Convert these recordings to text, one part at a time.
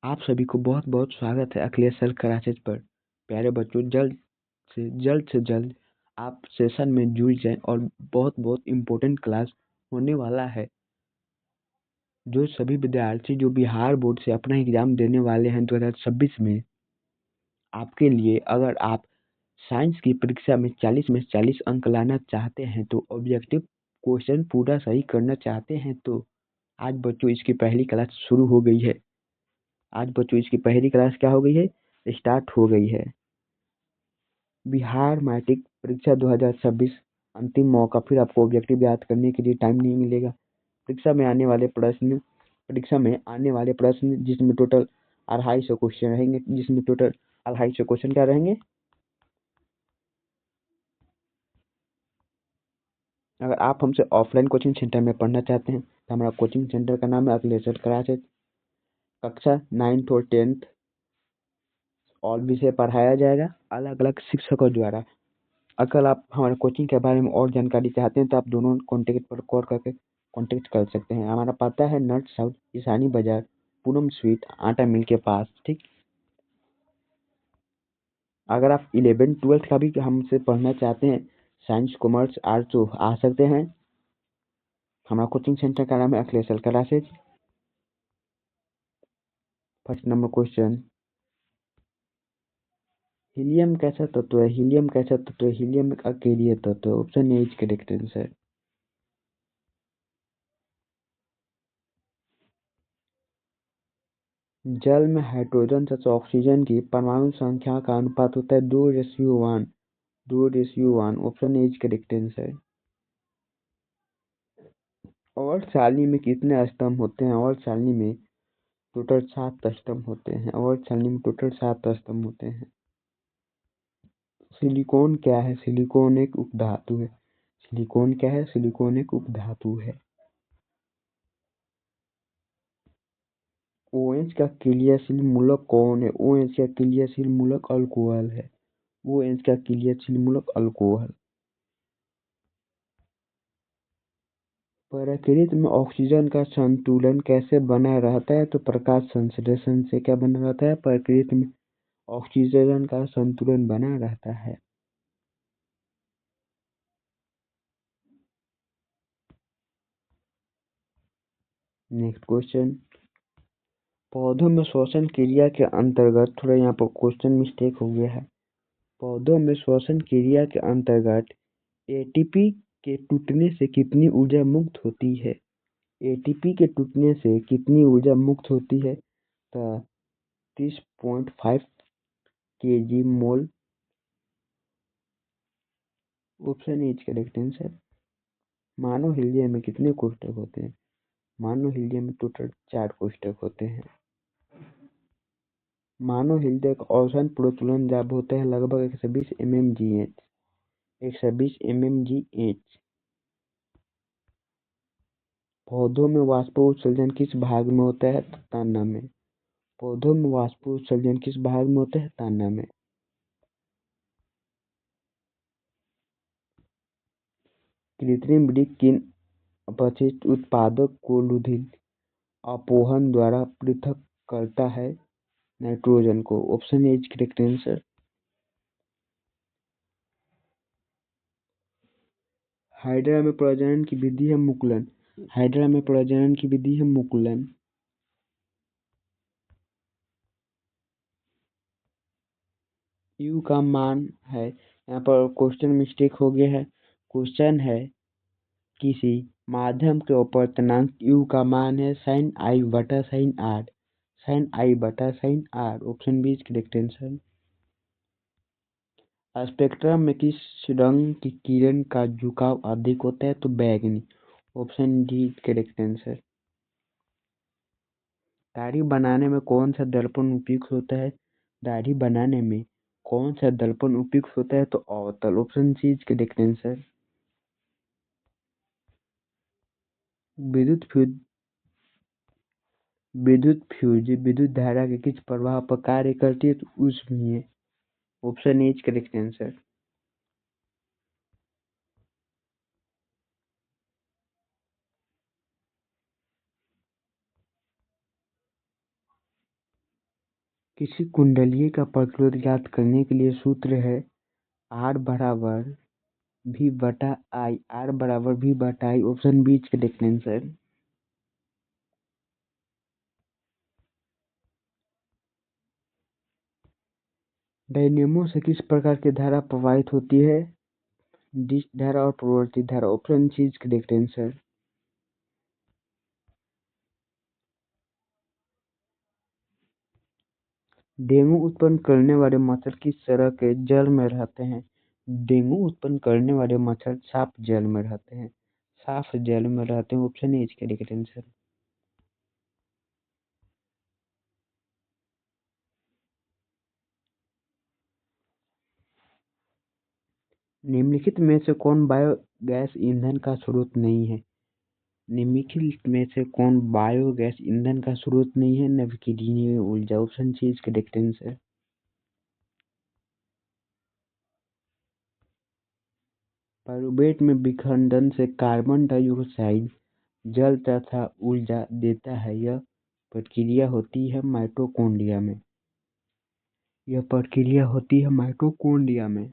आप सभी को बहुत बहुत स्वागत है अखिलेश सर क्लासेज पर। प्यारे बच्चों, जल्द आप सेशन में जुड़ जाएं और बहुत बहुत इम्पोर्टेंट क्लास होने वाला है। जो सभी विद्यार्थी जो बिहार बोर्ड से अपना एग्जाम देने वाले हैं 2026 में, आपके लिए अगर आप साइंस की परीक्षा में 40 में 40 अंक लाना चाहते हैं, तो ऑब्जेक्टिव क्वेश्चन पूरा सही करना चाहते हैं, तो आज बच्चों इसकी पहली क्लास शुरू हो गई है। आज बच्चों इसकी पहली क्लास क्या हो गई है, स्टार्ट हो गई है। बिहार मैट्रिक परीक्षा 2026 अंतिम मौका। फिर आपको ऑब्जेक्टिव याद करने के लिए टाइम नहीं मिलेगा। परीक्षा में आने वाले प्रश्न जिसमें टोटल 250 क्वेश्चन रहेंगे, क्या रहेंगे। अगर आप हमसे ऑफलाइन कोचिंग सेंटर में पढ़ना चाहते हैं तो हमारा कोचिंग सेंटर का नाम है अखिलेश क्लासेज। कक्षा 9th और 10th और विषय पढ़ाया जाएगा अलग अलग शिक्षकों द्वारा। अगर आप हमारे कोचिंग के बारे में और जानकारी चाहते हैं तो आप दोनों कॉन्टेक्ट पर कॉल करके कॉन्टेक्ट कर सकते हैं। हमारा पता है नॉर्थ साउथ ईशानी बाजार, पूनम स्वीट, आटा मिल के पास, ठीक। अगर आप 11th 12th का भी हमसे पढ़ना चाहते हैं, साइंस कॉमर्स आर्ट्स, तो आ सकते हैं। हमारा कोचिंग सेंटर का नाम है Akhilesh classes. First number question, helium कैसा तत्व है? हीलियम एक अकेलिय तत्व है। Option A is correct answer. जल में हाइड्रोजन तथा ऑक्सीजन की परमाणु संख्या का अनुपात होता है 2:1। 2:1। Option A is correct answer. और सारणी में कितने स्तंभ होते हैं? और सारणी में टोटल 7 स्तंभ होते हैं। सिलिकॉन क्या है? सिलिकॉन एक उपधातु है। OH का क्रियाशील मूलक कौन है? OH का क्रियाशील मूलक अल्कोहल है। प्रकृति में ऑक्सीजन का संतुलन कैसे बना रहता है? तो प्रकाश संश्लेषण से। क्या बना रहता है? प्रकृति में ऑक्सीजन का संतुलन बना रहता है। नेक्स्ट क्वेश्चन, पौधों में श्वसन क्रिया के अंतर्गत, थोड़ा यहाँ पर क्वेश्चन मिस्टेक हो गया है। पौधों में श्वसन क्रिया के अंतर्गत एटीपी के टूटने से कितनी ऊर्जा मुक्त होती है? एटीपी के टूटने से कितनी ऊर्जा मुक्त होती है? तो 30.5 kg mole. Option is correct answer. मानव हृदय में कितने कोष्ठक होते हैं? मानव हृदय में टोटल 4 कोष्ठक होते हैं। मानव हृदय का औसत प्रोतूलन दाब होता है लगभग 120 mmGH। 120 mmGH। पौधों में वाष्पोत्सर्जन किस भाग में होता है? तना में। तना में। कृत्रिम वृक्क किन अपशिष्ट उत्पादक को लुद्दीन अपोहन द्वारा पृथक करता है? नाइट्रोजन को। Option is correct answer. Hydra में प्रजनन की विधि है मुकुलन। यू का मान है, यहाँ पर क्वेश्चन मिस्टेक हो गया है। क्वेश्चन है किसी माध्यम के अपवर्तनांक यू का मान है sin I बटा sin R। Option B is correct answer. Spectrum में किस रंग की किरण का झुकाव अधिक होता है? तो बैंगनी। Option D correct answer. दाढ़ी बनाने में कौन सा दर्पण उपयुक्त होता है? तो अवतल। Option C is correct answer. विद्युत धारा के किस प्रभाव पर कार्य करती है? तो ऊष्मीय। Option is correct answer. किसी कुंडलीय का प्रतिरोध ज्ञात करने के लिए सूत्र है R बराबर V बटा I। R बराबर V बटा I। ऑप्शन बी इसका करेक्ट आंसर। डायनेमो से किस प्रकार की धारा प्रवाहित होती है? डिश धारा और प्रवर्ती धारा। ऑप्शन सी इसका करेक्ट आंसर। डेंगू उत्पन्न करने वाले मच्छर किस तरह के जल में रहते हैं? डेंगू उत्पन्न करने वाले मच्छर साफ जल में रहते हैं। साफ जल में रहते हैं। ऑप्शन ए इसका करेक्ट आंसर। निम्नलिखित में से कौन बायोगैस ईंधन का स्रोत नहीं है? निम्नलिखित में से कौन बायोगैस ईंधन का स्रोत नहीं है? नवीकरणीय ऊर्जा। ऑप्शन सी इसका करेक्ट आंसर। पाइरूवेट में विखंडन से कार्बन डाइऑक्साइड जल तथा ऊर्जा देता है। यह प्रक्रिया होती है माइटोकॉन्ड्रिया में। यह प्रक्रिया होती है माइटोकॉन्ड्रिया में।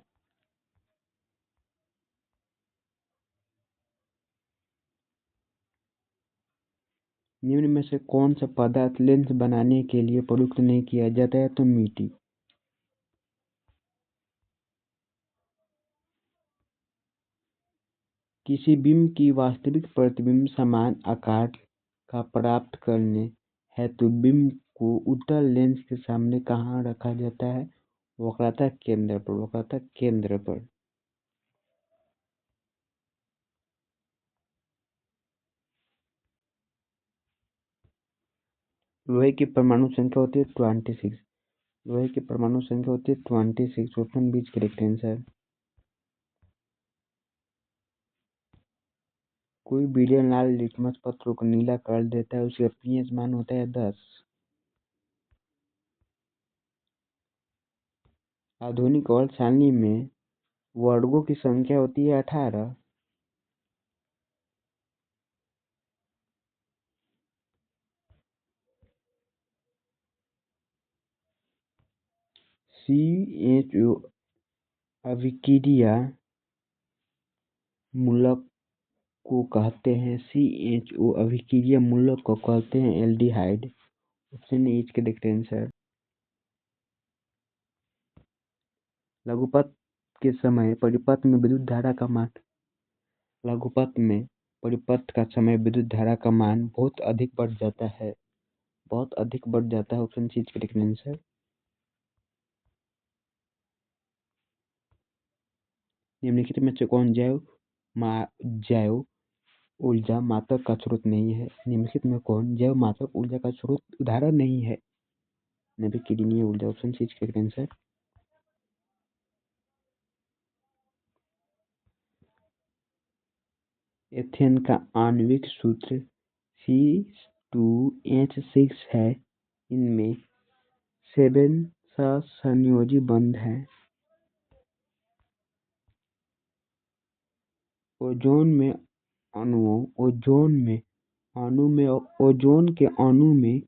निम्न में से कौन सा पदार्थ लेंस बनाने के लिए प्रयुक्त नहीं किया जाता है? तो मिट्टी। किसी बिंब की वास्तविक प्रतिबिंब समान आकार का प्राप्त करने हेतु बिंब को उत्तल लेंस के सामने कहाँ रखा जाता है? वक्रता केंद्र पर। वक्रता केंद्र पर। लोहे की परमाणु संख्या होती है 26। लोहे की परमाणु संख्या होती है 26। Option B correct answer. कोई विलेन लाल लिटमस पत्र को नीला कर देता है, उसका पीएच मान होता है 10। आधुनिक वर्ग सारणी में वर्गों की संख्या होती है 18। CHO अभिक्रिया मूलक को कहते हैं। CHO अभिक्रिया मूलक को कहते हैं एल्डिहाइड। ऑप्शन ए इसका करेक्ट आंसर। लघुपथ के समय परिपथ में विद्युत धारा का मान। लघुपथ में परिपथ का समय विद्युत धारा का मान बहुत अधिक बढ़ जाता है। बहुत अधिक बढ़ जाता है। ऑप्शन सी इसका करेक्ट आंसर। निम्नलिखित में से कौन जैव ऊर्जा मात्रक का स्रोत नहीं है? निम्नलिखित में कौन जैव मात्रक ऊर्जा का स्रोत उदाहरण नहीं है? नवीकरणीय ऊर्जा। ऑप्शन सी इसका करेक्ट आंसर। एथेन का आणविक सूत्र C2H6 है। इनमें 7 सहसंयोजी बंध हैं। ओजोन के अणु में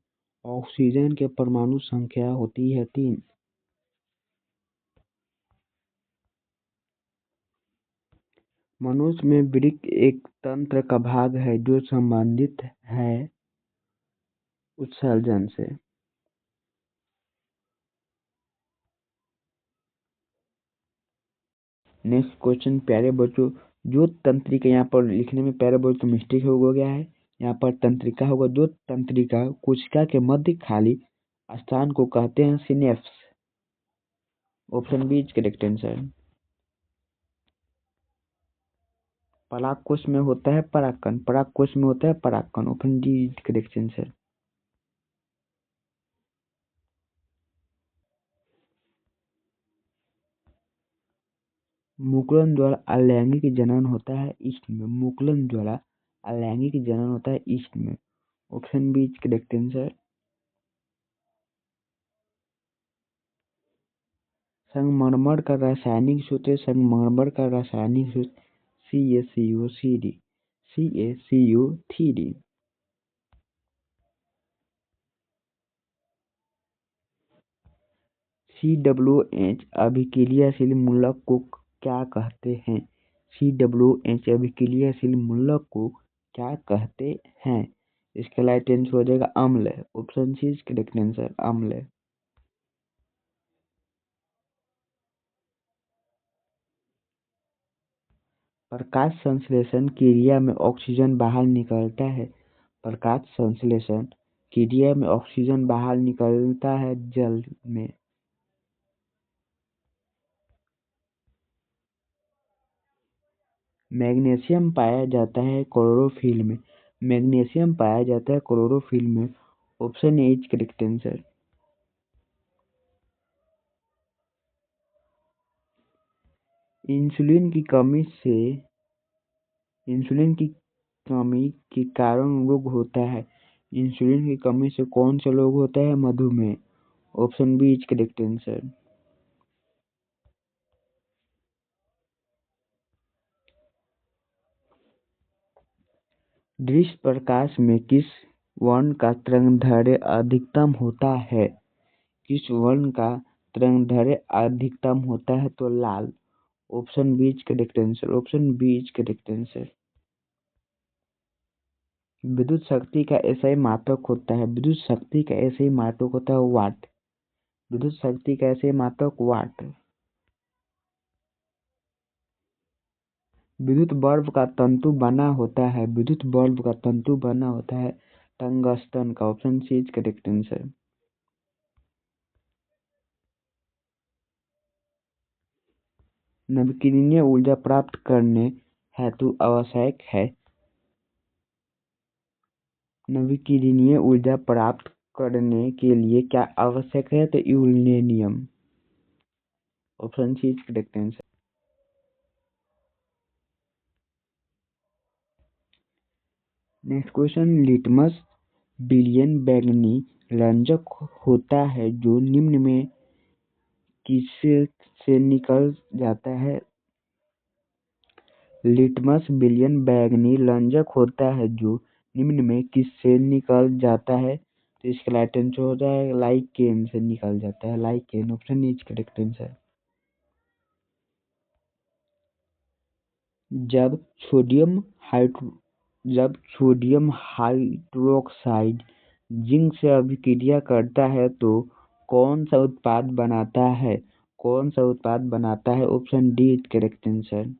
ऑक्सीजन के परमाणु संख्या होती है 3। मनुष्य में वृक्क एक तंत्र का भाग है जो संबंधित है उत्सर्जन से। नेक्स्ट क्वेश्चन प्यारे बच्चों, जो तंत्रिका यहाँ पर लिखने में प्यारे बच्चों मिस्टेक हो गया है। यहाँ पर तंत्रिका होगा। जो तंत्रिका कोशिका के मध्य खाली स्थान को कहते हैं synapse. Option B is correct answer. परागकोश में होता है परागकण। परागकोश में होता है परागकण। Option D is correct answer. मुकुलन द्वारा अलैंगिक जनन होता है ईस्ट में। मुकुलन द्वारा अलैंगिक जनन होता है ईस्ट में। Option B is correct answer. संगमरमर का रासायनिक सूत्र। संगमरमर का रासायनिक सूत्र CaCO3। CaCO3। COH अभिक्रियाशील मूलक को क्या कहते हैं? COH अभिक्रियाशील मूलक को क्या कहते हैं? इसका राइट आंसर हो जाएगा अम्ल। Option C is correct answer, अम्ल। प्रकाश संश्लेषण क्रिया में ऑक्सीजन बाहर निकलता है। प्रकाश संश्लेषण क्रिया में ऑक्सीजन बाहर निकलता है जल में। मैग्नीशियम पाया जाता है क्लोरोफिल में। मैग्नीशियम पाया जाता है क्लोरोफिल में। Option A is correct answer. Insulin की कमी के कारण रोग होता है। इंसुलिन की कमी से कौन सा रोग होता है? मधुमेह। Option B is correct answer. दृश्य प्रकाश में किस वर्ण का तरंगदैर्घ्य अधिकतम होता है? किस वर्ण का तरंगदैर्घ्य अधिकतम होता है? तो लाल। Option B is correct answer. Option B is correct answer. विद्युत शक्ति का ऐसा मात्रक होता है। विद्युत शक्ति का ऐसे ही मात्रक होता है वाट। विद्युत शक्ति का ऐसे मात्रक वाट। विद्युत बल्ब का तंतु बना होता है। विद्युत बल्ब का तंतु बना होता है टंगस्टन का। Option C is correct answer. नवीकरणीय ऊर्जा प्राप्त करने हेतु आवश्यक है। नवीकरणीय ऊर्जा प्राप्त करने के लिए क्या आवश्यक है? तो uranium. Option C is correct answer. Next question, litmus विलयन बैंगनी रंजक होता है जो निम्न में किससे से निकल जाता है? लिटमस विलयन बैंगनी रंजक होता है जो निम्न में किससे निकल जाता है? तो इसका राइट आंसर हो जाएगा लाइकेन से निकल जाता है। Lichen. Option is correct answer. जब सोडियम हाइड्रोक्साइड जिंक से अभिक्रिया करता है तो कौन सा उत्पाद बनाता है? कौन सा उत्पाद बनाता है? Option D is correct answer.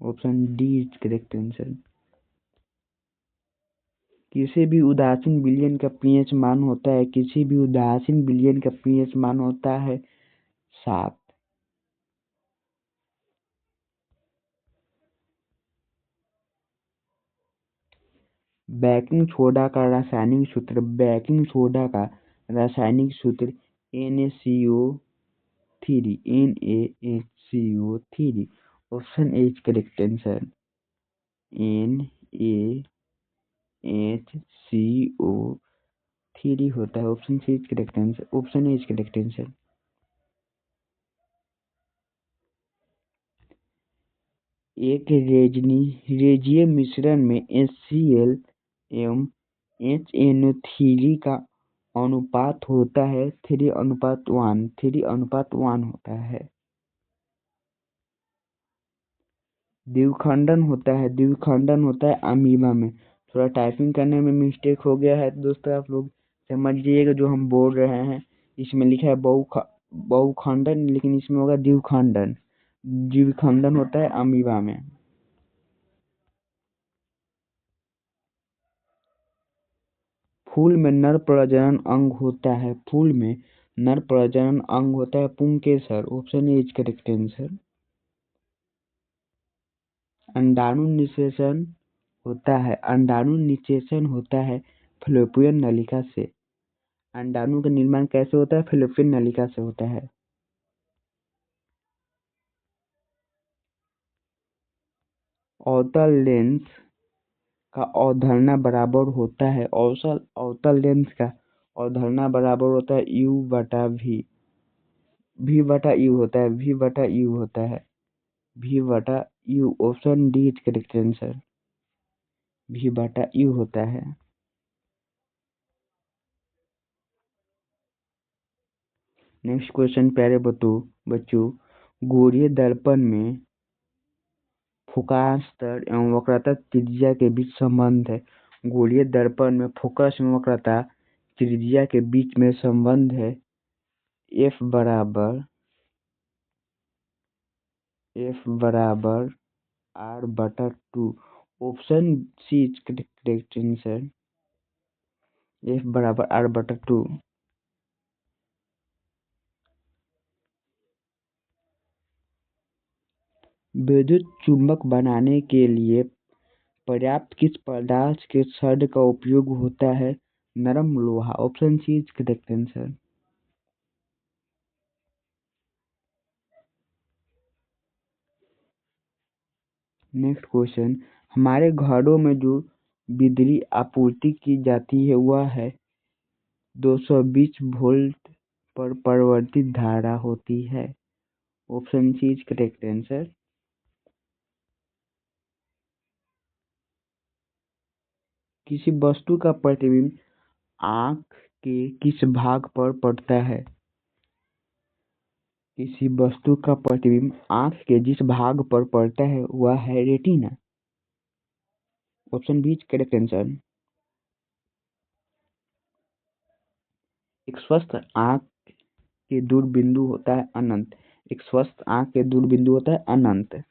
Option D is correct answer. किसी भी उदासीन विलयन का पीएच मान होता है। किसी भी उदासीन विलयन का पीएच मान होता है 7। बेकिंग सोडा का रासायनिक सूत्र। बेकिंग सोडा का रासायनिक सूत्र NaCO3। NaHCO3। Option A is correct answer. NaHCO3 होता है। Option C is correct answer. Option A is correct answer. एक रेजीय मिश्रण में HCl एवं HNO3 का अनुपात होता है 3:1। 3:1 होता है। द्विखंडन होता है अमीबा में। थोड़ा टाइपिंग करने में मिस्टेक हो गया है तो दोस्तों आप लोग समझ लीजिएगा। जो हम बोल रहे हैं इसमें लिखा है बहुखंडन, लेकिन इसमें होगा द्विखंडन। द्विखंडन होता है अमीबा में। फूल में नर प्रजनन अंग होता है। फूल में नर प्रजनन अंग होता है पुंकेसर। Option A is correct answer. अंडाणु निषेचन होता है फैलोपियन नलिका से। अंडाणु का निर्माण कैसे होता है? फैलोपियन नलिका से होता है। अवतल लेंस का अवधारणा बराबर होता है। अवतल लेंस का अवधारणा बराबर होता है U/V। V/U होता है। V/U होता है। V/U। Option D is correct answer. V/U होता है। नेक्स्ट क्वेश्चन प्यारे बच्चों, गोलीय दर्पण में फोकस स्तर एवं वक्रता त्रिज्या के बीच संबंध है। गोलीय दर्पण में फोकस एवं वक्रता त्रिज्या के बीच में संबंध है F बराबर R/2। Option C is correct answer. F बराबर R/2। विद्युत चुंबक बनाने के लिए पर्याप्त किस पदार्थ के छड़ का उपयोग होता है? नरम लोहा। Option C is correct answer. Next question, हमारे घरों में जो बिजली आपूर्ति की जाती है वह है 220 वोल्ट पर परिवर्तित धारा होती है। Option C is correct answer. किसी वस्तु का प्रतिबिंब आंख के किस भाग पर पड़ता है? किसी वस्तु का प्रतिबिंब आंख के जिस भाग पर पड़ता है वह है retina. Option B is correct answer. एक स्वस्थ आंख के दूरबिंदु होता है अनंत। एक स्वस्थ आंख के दूरबिंदु होता है अनंत।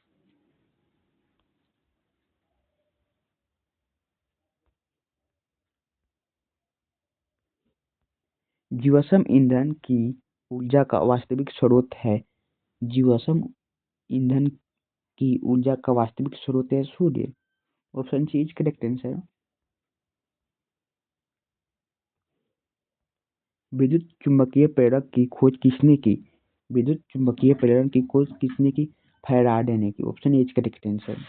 जीवाश्म ईंधन की ऊर्जा का वास्तविक स्रोत है। जीवाश्म ईंधन की ऊर्जा का वास्तविक स्रोत है सूर्य। Option C is correct answer. विद्युत चुम्बकीय प्रेरक की खोज किसने की? विद्युत चुम्बकीय प्रेरण की खोज किसने की? फैराडे ने की। Option is correct answer.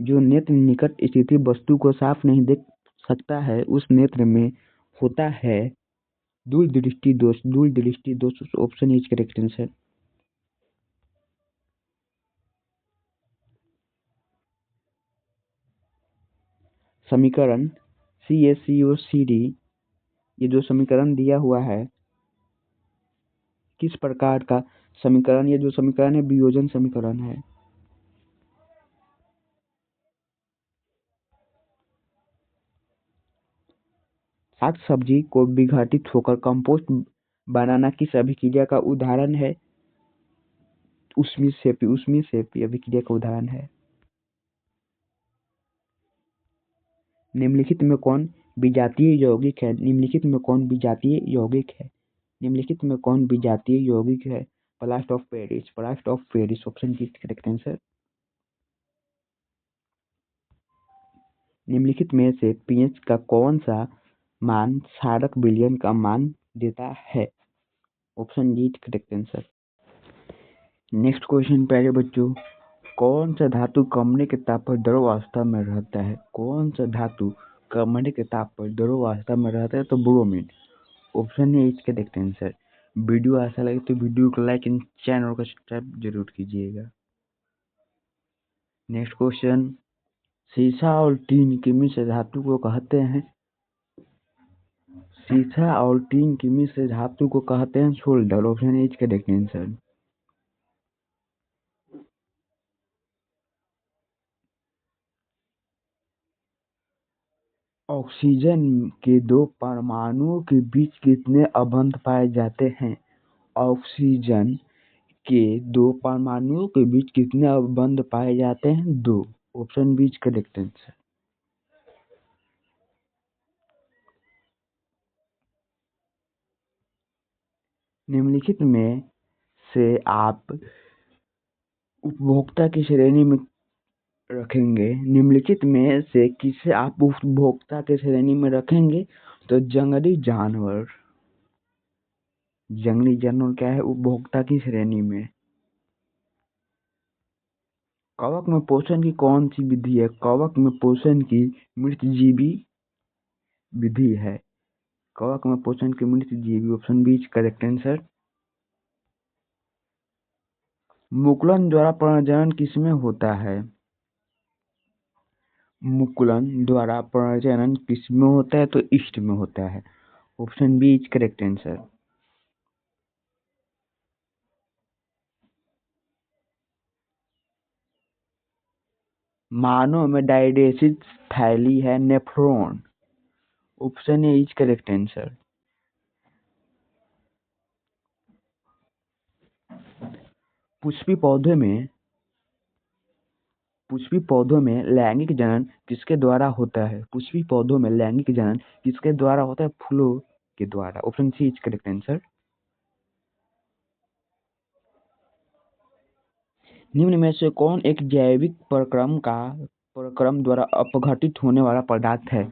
जो नेत्र निकट स्थित वस्तु को साफ नहीं देख सकता है उस नेत्र में होता है दूरदृष्टि दोष। दूरदृष्टि दोष। Option is correct answer. समीकरण CaCO CD, ये जो समीकरण दिया हुआ है किस प्रकार का समीकरण? ये जो समीकरण है वियोजन समीकरण है। साग सब्जी को विघटित होकर कंपोस्ट बनाना किस अभिक्रिया का उदाहरण है? उष्मीसेपी अभिक्रिया का उदाहरण है। निम्नलिखित में कौन विजातीय यौगिक है? निम्नलिखित में कौन विजातीय यौगिक है? निम्नलिखित में कौन विजातीय यौगिक है? Plaster of Paris. Plaster of Paris. Option की करेक्ट आंसर। निम्नलिखित में से पीएच का कौन सा मान क्षारक विलयन का मान देता है? Option D correct answer. Next question प्यारे बच्चों, कौन सा धातु कमरे के ताप पर द्रव अवस्था में रहता है? कौन सा धातु कमरे के ताप पर द्रव अवस्था में रहता है? तो bromine. Option A is correct answer. Video अच्छा लगे तो वीडियो को लाइक एंड चैनल को सब्सक्राइब जरूर कीजिएगा। नेक्स्ट क्वेश्चन, सीसा और टीन के मिश्र धातु को कहते हैं? सीसा और टीन के मिश्र धातु को कहते हैं solder. Option A is correct answer. Oxygen के दो परमाणुओं के बीच कितने अबंध पाए जाते हैं? ऑक्सीजन के दो परमाणुओं के बीच कितने अबंध पाए जाते हैं? दो। Option B is correct answer. निम्नलिखित में से आप उपभोक्ता की श्रेणी में रखेंगे? निम्नलिखित में से किसे आप उपभोक्ता के श्रेणी में रखेंगे? तो जंगली जानवर। जंगली जानवर क्या है उपभोक्ता की श्रेणी में? कवक में पोषण की कौन सी विधि है? कवक में पोषण की मृतजीवी विधि है। कवक में पोषण की मृतजीवी। Option B is correct answer. मुकुलन द्वारा प्रजनन किसमें होता है? मुकुलन द्वारा प्रजनन किस में होता है? तो ईस्ट में होता है। Option B is correct answer. मानव में डायडेसिस थैली है nephron. Option A is correct answer. पुष्पी पौधे में पुष्पी पौधों में लैंगिक जनन किसके द्वारा होता है? पुष्पी पौधों में लैंगिक जनन किसके द्वारा होता है? फूलों के द्वारा। Option C is correct answer. निम्न में से कौन एक जैविक प्रक्रम द्वारा अपघटित होने वाला पदार्थ है?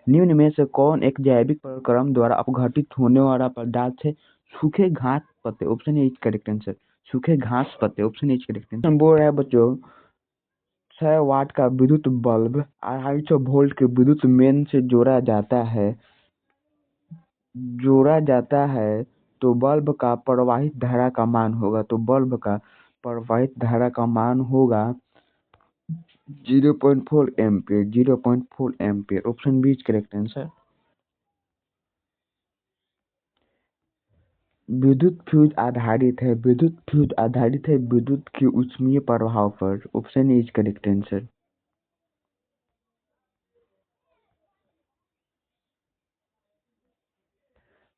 निम्न में से कौन एक जैविक प्रक्रम द्वारा अपघटित होने वाला पदार्थ है? सूखे घास पत्ते। Option A is correct answer. सूखे घास पत्ते। Option is correct answer. बोल रहा है बच्चों 6 वाट का विद्युत बल्ब 250 वोल्ट के विद्युत मेन से जोड़ा जाता है तो बल्ब का प्रवाहित धारा का मान होगा। 0.4 ampere. 0.4 ampere. Option B is correct answer. विद्युत फ्यूज आधारित है विद्युत के ऊष्मीय प्रभाव पर। Option is correct answer.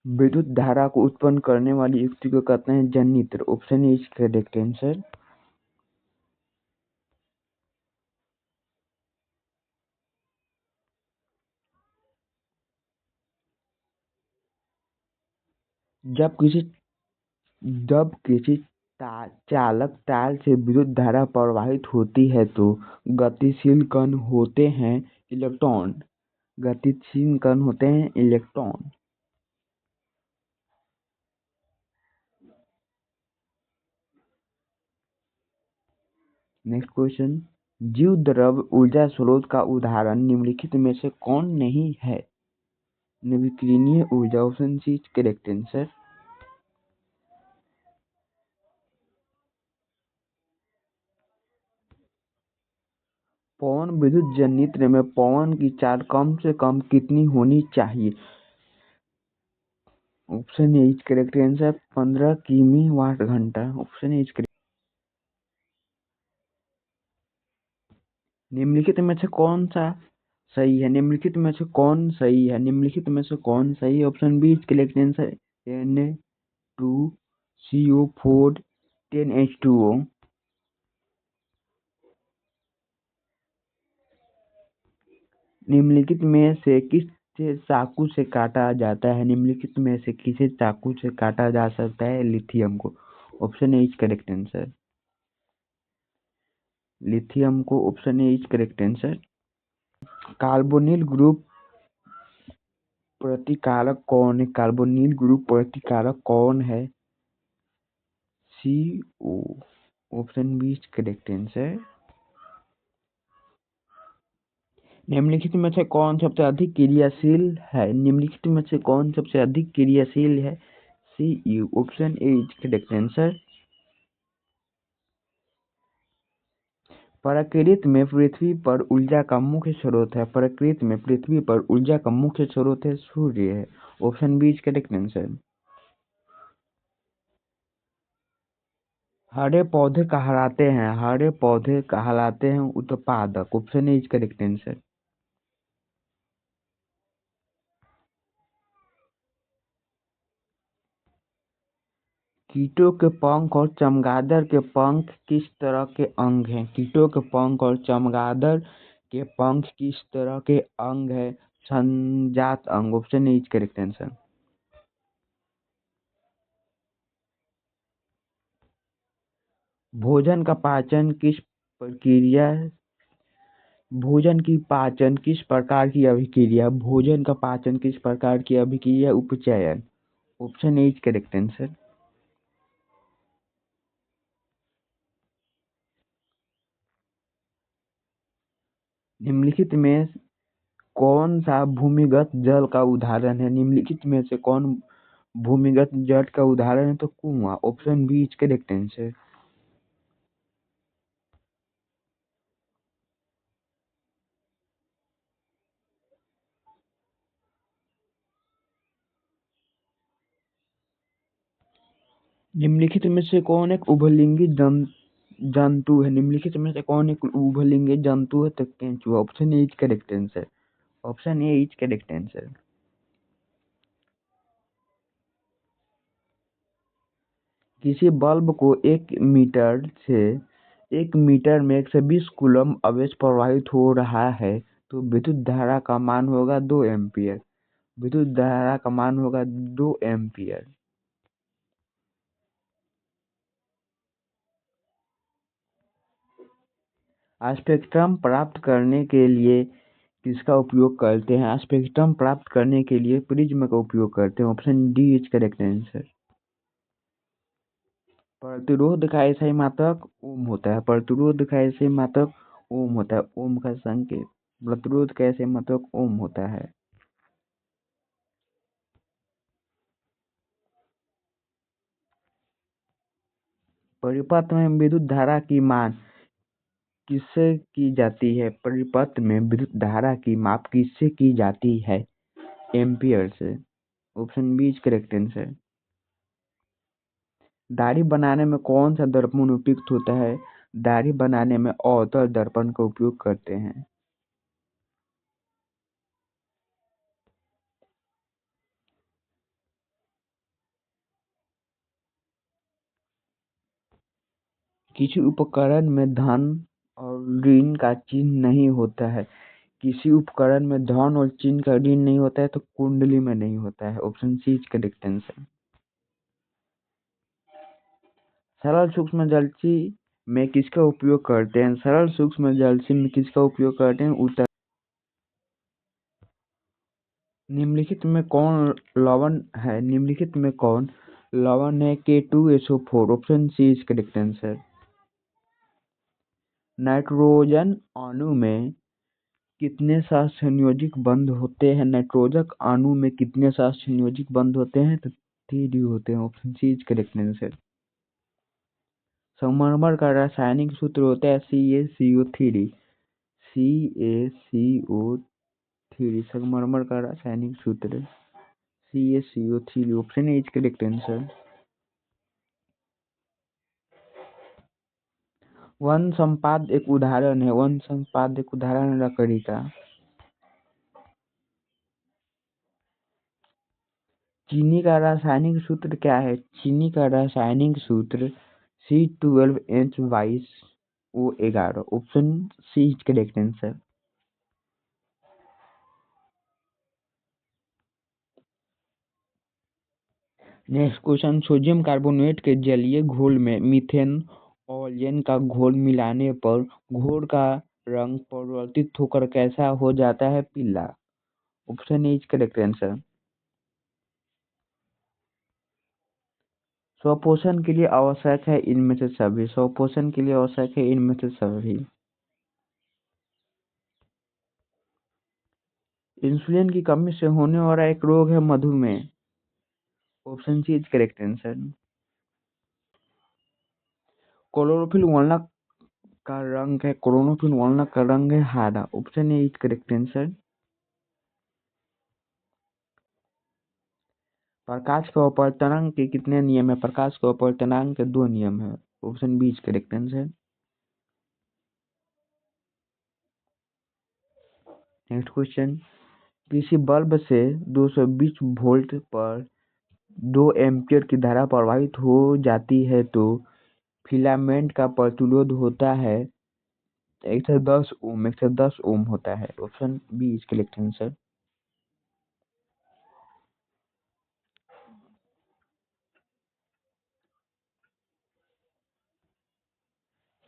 विद्युत धारा को उत्पन्न करने वाली युक्ति को कहते हैं जनित्र। Option is correct answer. जब किसी चालक तार से विद्युत धारा प्रवाहित होती है तो गतिशील कण होते हैं इलेक्ट्रॉन। Next question. जीव द्रव ऊर्जा स्रोत का उदाहरण निम्नलिखित में से कौन नहीं है? नवीकरणीय ऊर्जा। Option C is correct answer. पवन विद्युत जनित्र में पवन की चाल कम से कम कितनी होनी चाहिए? Option A is correct answer. 15 किमी वाट घंटा। Option is correct. निम्नलिखित में से कौन सही है? Option B is correct answer. Na2CO4 10H2O। निम्नलिखित में से किसे चाकू से काटा जाता है? निम्नलिखित में से किसे चाकू से काटा जा सकता है? लिथियम को। Option A is correct answer. Lithium को। Option A is correct answer. Carbonyl group प्रतिकारक कौन है? कार्बोनिल ग्रुप प्रतिकारक कौन है? CO। Option B is correct answer. निम्नलिखित में से कौन सबसे अधिक क्रियाशील है? CO। Option A is correct answer. प्रकृति में पृथ्वी पर ऊर्जा का मुख्य स्रोत है सूर्य है। Option B is correct answer. हरे पौधे कहलाते हैं उत्पादक। Option A is correct answer. कीटों के पंख और चमगादड़ के पंख किस तरह के अंग हैं? संजात अंग। Option A is correct answer. भोजन का पाचन किस प्रक्रिया उपचयन। Option A is correct answer. निम्नलिखित में कौन सा भूमिगत जल का उदाहरण है? भूमिगत जल का उदाहरण है तो कुआं। Option B is correct answer. निम्नलिखित में से कौन एक उभयलिंगी जंतु है? निम्नलिखित में से कौन एक उभयलिंगी जंतु है? तो केंचुआ। Option A is correct answer. Option A is correct answer. किसी बल्ब को 1 मीटर में 120 कूलम आवेश प्रवाहित हो रहा है तो विद्युत धारा का मान होगा 2 एम्पियर। विद्युत धारा का मान होगा 2 एम्पियर। स्पेक्ट्रम प्राप्त करने के लिए किसका उपयोग करते हैं? स्पेक्ट्रम प्राप्त करने के लिए प्रिज्म का उपयोग करते हैं। Option D is correct answer. प्रतिरोध का ऐसा मात्रक ओम होता है। प्रतिरोध का ऐसे मात्रक ओम होता है। ओम का संकेत प्रतिरोध का ऐसे मात्रक ओम होता है। परिपथ में विद्युत धारा की मान किससे की जाती है? परिपथ में विद्युत धारा की माप किससे की जाती है? एम्पियर से। Option B is correct answer. दाढ़ी बनाने में कौन सा दर्पण उपयुक्त होता है? दाढ़ी बनाने में अवतल दर्पण का उपयोग करते हैं। किसी उपकरण में धन और ऋण का चिन्ह नहीं होता है। किसी उपकरण में धन और चिन्ह का ऋण नहीं होता है तो कुंडली में नहीं होता है। Option C is correct answer. सरल सूक्ष्म जलसी में किसका उपयोग करते हैं? सरल सूक्ष्म जलसी में किसका उपयोग करते हैं? उत्तर। निम्नलिखित में कौन लवण है? निम्नलिखित में कौन लवण है? K2SO4। Option C is correct answer. Nitrogen अणु में कितने सहसंयोजक बंध होते हैं? नाइट्रोजन अणु में कितने सहसंयोजक बंध होते हैं? तो 3 होते हैं। Option C is correct answer. संगमरमर का रासायनिक सूत्र होता है CaCO3। CaCO3 संगमरमर का रासायनिक सूत्र CaCO3। Option is correct answer. वन संपाद एक उदाहरण है। वन संपाद एक उदाहरण लकड़ी का। चीनी का रासायनिक सूत्र क्या है? चीनी का रासायनिक सूत्र C12H22O11। Option C is correct answer. Next question, sodium carbonate के जलीय घोल में मीथेन ऑयन का घोल मिलाने पर घोल का रंग परिवर्तित होकर कैसा हो जाता है? पीला। Option is correct answer. स्वपोषण के लिए आवश्यक है इनमें से सभी। स्वपोषण के लिए आवश्यक है इनमें से सभी। इंसुलिन की कमी से होने वाला एक रोग है मधुमेह। Option C is correct answer. Chlorophyll वर्णक का रंग है क्लोरोफिल वर्णक का रंग है हरा। Option A is correct answer. प्रकाश के अपवर्तनांक के कितने नियम है? प्रकाश के अपवर्तनांक के 2 नियम है। Option B is correct answer. Next question, किसी बल्ब से 220 वोल्ट पर 2 एम्पियर की धारा प्रवाहित हो जाती है तो फिलामेंट का प्रतिरोध होता है 110 ओम। 110 ओम होता है। Option B is correct answer.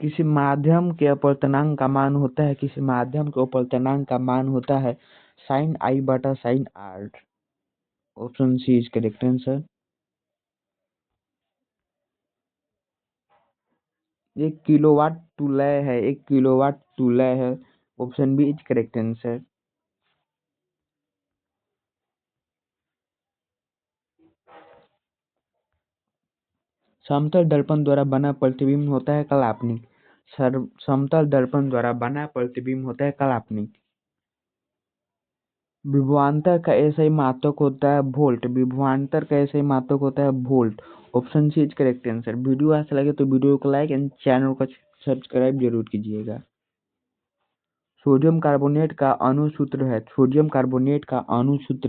किसी माध्यम के अपवर्तनांक का मान होता है किसी माध्यम के अपवर्तनांक का मान होता है sin I बटा sin R। Option C is correct answer. 1 kilowatt तुलय है। 1 किलोवाट तुलय है। Option B is correct answer. समतल दर्पण द्वारा बना प्रतिबिंब होता है काल्पनिक। समतल दर्पण द्वारा बना प्रतिबिंब होता है काल्पनिक। विभवांतर का ऐसा ही मात्रक होता है वोल्ट। विभवांतर का ऐसा ही मात्रक होता है volt. Option C is correct answer. Video अच्छा लगे तो वीडियो को लाइक एंड चैनल को सब्सक्राइब जरूर कीजिएगा। सोडियम कार्बोनेट का अणु सूत्र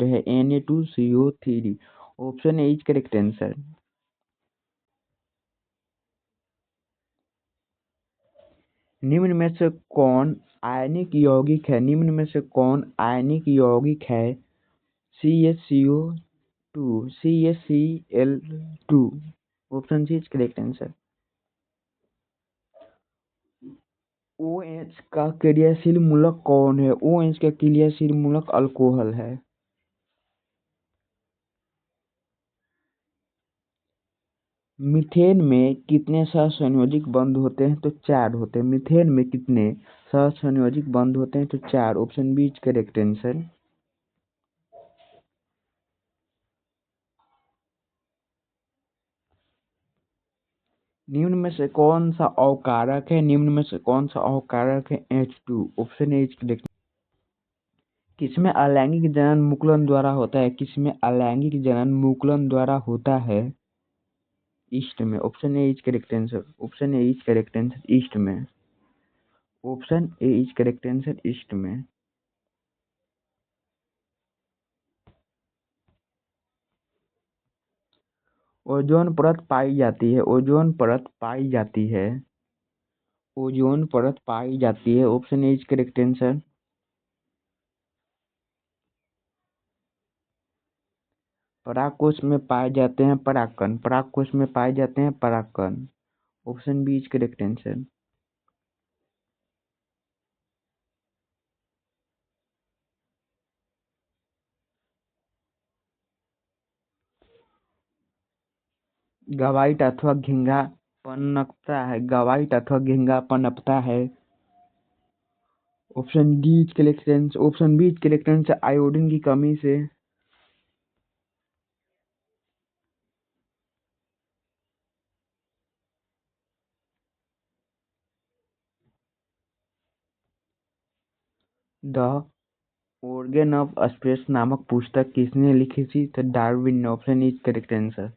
है Na2CO3। Option A is correct answer. निम्न में से कौन आयनिक यौगिक है? CaCO2, CaCl2। Option C is correct answer. OH का क्रियाशील मूलक कौन है? OH का क्रियाशील मूलक अल्कोहल है। मीथेन में कितने सहसंयोजक बंध होते हैं? तो 4 होते हैं। मीथेन में कितने सहसंयोजक बंध होते हैं? तो 4। Option B is correct answer. निम्न में से कौन सा अवकारक है? H2। Option A is correct. किसमें अलैंगिक जनन मुकुलन द्वारा होता है? ईस्ट में। Option A is correct answer. Yeast में। Option A is correct answer, yeast में। ओजोन परत पाई जाती है। Option A is correct answer. परागकोश में पाए जाते हैं परागकण। Option B is correct answer. गवाइट अथवा घिंगा पनपता है। Option B is correct answer, iodine की कमी से। द ऑर्गन ऑफ स्पेस नामक पुस्तक किसने लिखी थी? तो डार्विन ने। Option is correct answer.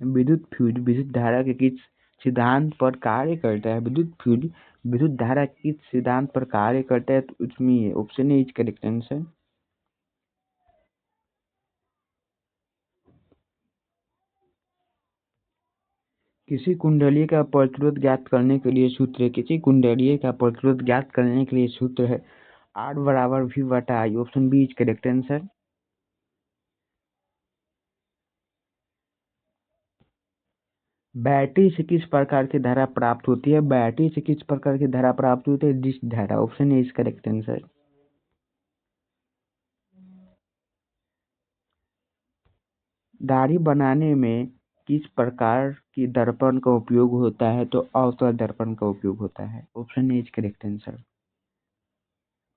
विद्युत धारा के किस सिद्धांत पर कार्य करता है? विद्युत धारा किस सिद्धांत पर कार्य करता है? तो उसमें option A is correct answer. किसी कुंडली का प्रतिरोध ज्ञात करने के लिए सूत्र है R बराबर V बटा I। Option B is correct answer. Battery से किस प्रकार की धारा प्राप्त होती है? डिश धारा। Option A is correct answer. दाढ़ी बनाने में किस प्रकार की दर्पण का उपयोग होता है? तो अवतल दर्पण का उपयोग होता है। Option A is correct answer.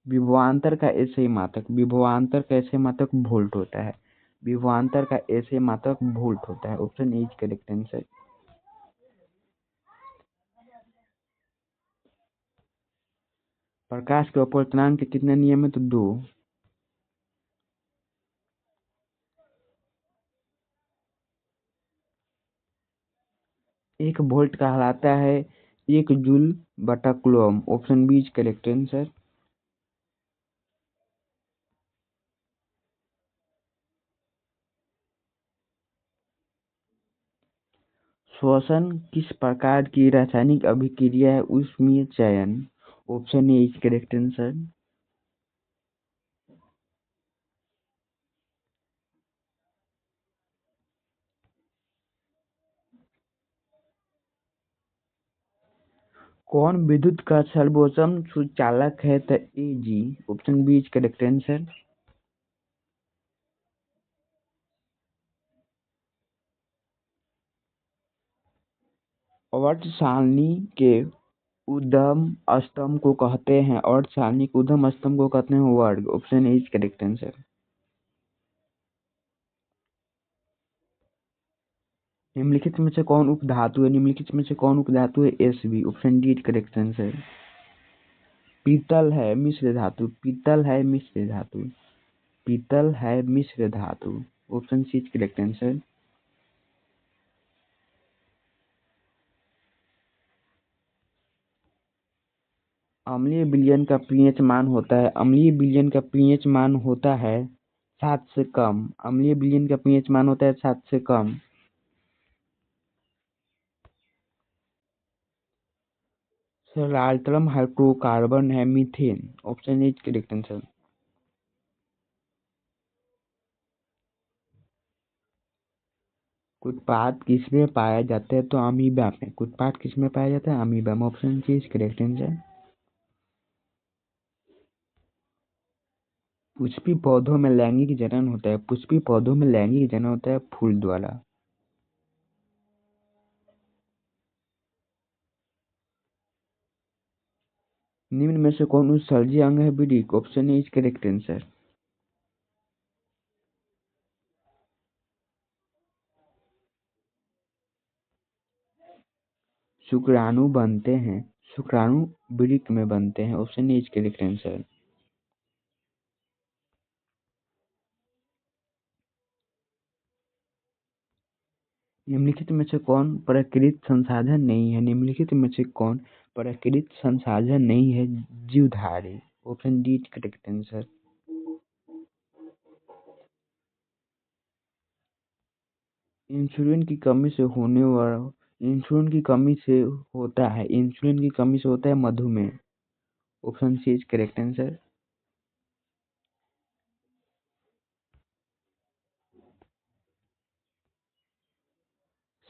विभवांतर का ऐसे मात्रक वोल्ट होता है। Option A is correct answer. प्रकाश के अपवर्तनांक के कितने नियम है? तो 2। 1 वोल्ट कहलाता है 1 जूल बटा coulomb. Option B is correct answer. श्वसन किस प्रकार की रासायनिक अभिक्रिया है? ऊष्मीय चयन। Option A is correct answer. कौन विद्युत का सर्वोत्तम सुचालक है? तो Ag। Option B is correct answer. अर्ध सारणी के ऊर्ध्व स्तंभ को कहते हैं वर्ग। Option A is correct answer. निम्नलिखित में से कौन उपधातु है? Sb। Option D is correct answer. पीतल है मिश्र धातु। पीतल है मिश्र धातु। Option C is correct answer. अम्लीय विलयन का पीएच मान होता है, अम्लीय विलयन का पीएच मान होता है 7 से कम। अम्लीय विलयन का पीएच मान होता है 7 से कम। सर अल्ट्रम हाइड्रोकार्बन है methane. Option is correct answer. उत्पाद किसमें पाया जाता है? तो अमीबा में। उत्पाद किसमें पाया जाता है? अमीबा में। Option C is correct answer. पुष्पी पौधों में लैंगिक जनन होता है, पुष्पी पौधों में लैंगिक जनन होता है फूल द्वारा। निम्न में से कौन उत्सर्जी अंग है वृक्क? Option is correct answer. शुक्राणु बनते हैं, शुक्राणु वृक्क में बनते हैं। Option is correct answer. निम्नलिखित में से कौन प्राकृतिक संसाधन नहीं है? निम्नलिखित में से कौन प्राकृतिक संसाधन नहीं है? जीवधारी। Option D is correct answer. Insulin की कमी से होने वाला, इंसुलिन की कमी से होता है, इंसुलिन की कमी से होता है मधुमेह। Option C is correct answer.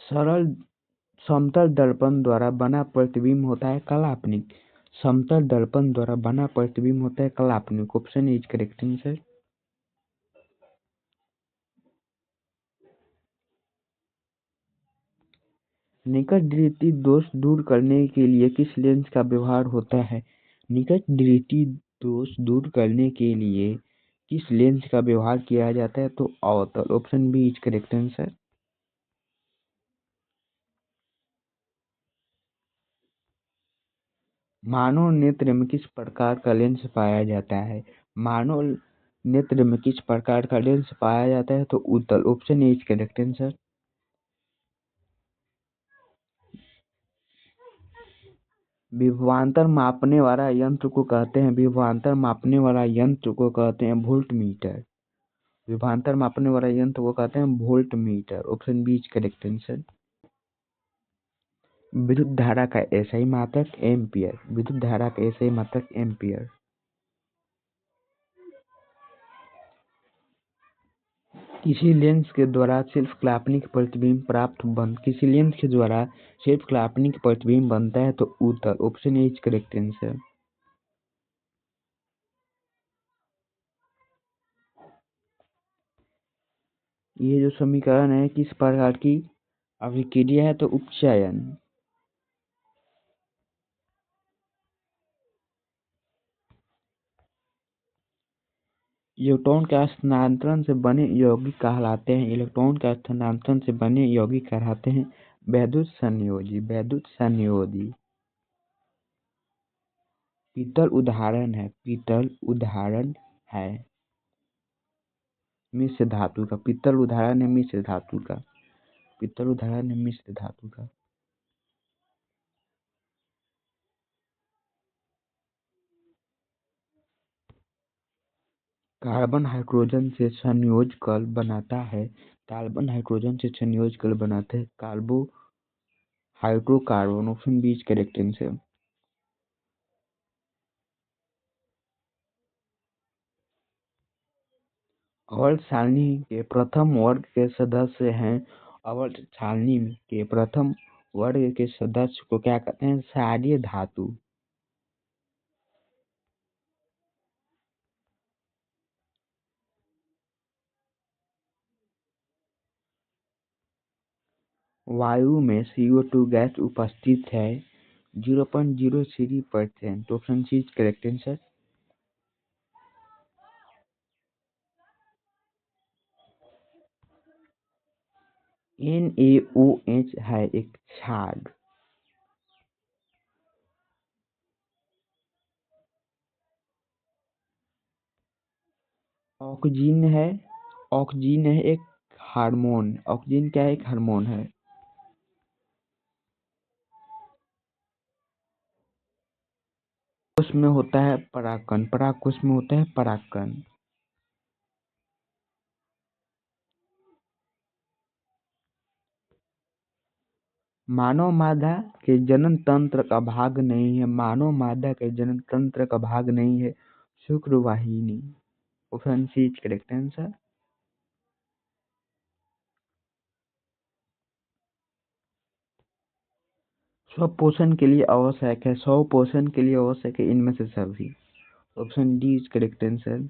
सरल समतल दर्पण द्वारा बना प्रतिबिंब होता है काल्पनिक। समतल दर्पण द्वारा बना प्रतिबिंब होता है काल्पनिक। Option is correct answer. निकट दृष्टि दोष दूर करने के लिए किस लेंस का व्यवहार होता है? निकट दृष्टि दोष दूर करने के लिए किस लेंस का व्यवहार किया जाता है? तो अवतल। Option B is correct answer. मानव नेत्र में किस प्रकार का लेंस पाया जाता है? मानव नेत्र में किस प्रकार का लेंस पाया जाता है? तो उत्तल। Option A is correct answer. विभवांतर मापने वाला यंत्र को कहते हैं, विभवांतर मापने वाला यंत्र को कहते हैं वोल्ट मीटर। विभवांतर मापने वाला यंत्र को कहते हैं voltmeter. Option B is correct answer. विद्युत धारा का एसआई मात्रक एम्पियर। विद्युत धारा का एसआई मात्रक एम्पियर। किसी लेंस के द्वारा सिर्फ काल्पनिक प्रतिबिंब किसी लेंस के द्वारा सिर्फ काल्पनिक प्रतिबिंब बनता है तो उत्तल। Option A is correct answer. ये जो समीकरण है किस प्रकार की अभिक्रिया है? तो उपचयन। इलेक्ट्रॉन के स्थानांतरण से बने यौगिक कहलाते हैं, इलेक्ट्रॉन के स्थानांतरण से बने यौगिक कहलाते हैं वैद्युत संयोजी। वैद्युत संयोजी। पीतल उदाहरण है, पीतल उदाहरण है मिश्र धातु का। पीतल उदाहरण है मिश्र धातु का। पीतल उदाहरण है मिश्र धातु का। कार्बन हाइड्रोजन से संयोजकल बनाता है, कार्बन हाइड्रोजन से संयोजकल बनाते हैं कार्बो hydrocarbon. Option B is correct answer. अवर्त सारणी के प्रथम वर्ग के सदस्य हैं, अवर्त सारणी के प्रथम वर्ग के सदस्य को क्या कहते हैं? क्षारीय धातु। वायु में CO2 गैस उपस्थित है 0.03%। Option C is correct answer. NaOH है एक क्षार। ऑक्सीजन है। ऑक्सीजन है एक हार्मोन। ऑक्सीजन क्या है? एक हार्मोन है। कोश में होता है परागकण। परागकोश में होता है परागकण। मानव मादा के जनन तंत्र का भाग नहीं है। मानव मादा के जनन तंत्र का भाग नहीं है शुक्रवाहिनी। Option C is correct answer. स्वपोषण के लिए आवश्यक है। स्वपोषण के लिए आवश्यक है इनमें से सभी। Option D is correct answer.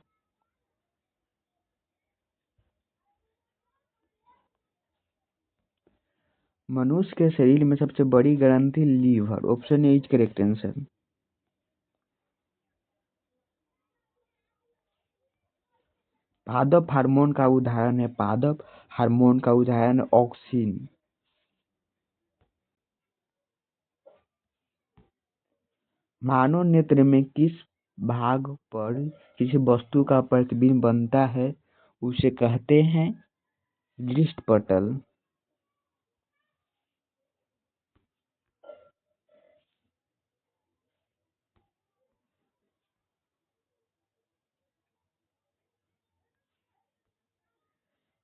मनुष्य के शरीर में सबसे बड़ी ग्रंथि liver. Option A is correct answer. पादप हार्मोन का उदाहरण है। पादप हार्मोन का उदाहरण है ऑक्सिन। मानव नेत्र में किस भाग पर किसी वस्तु का प्रतिबिंब बनता है उसे कहते हैं दृष्टिपटल।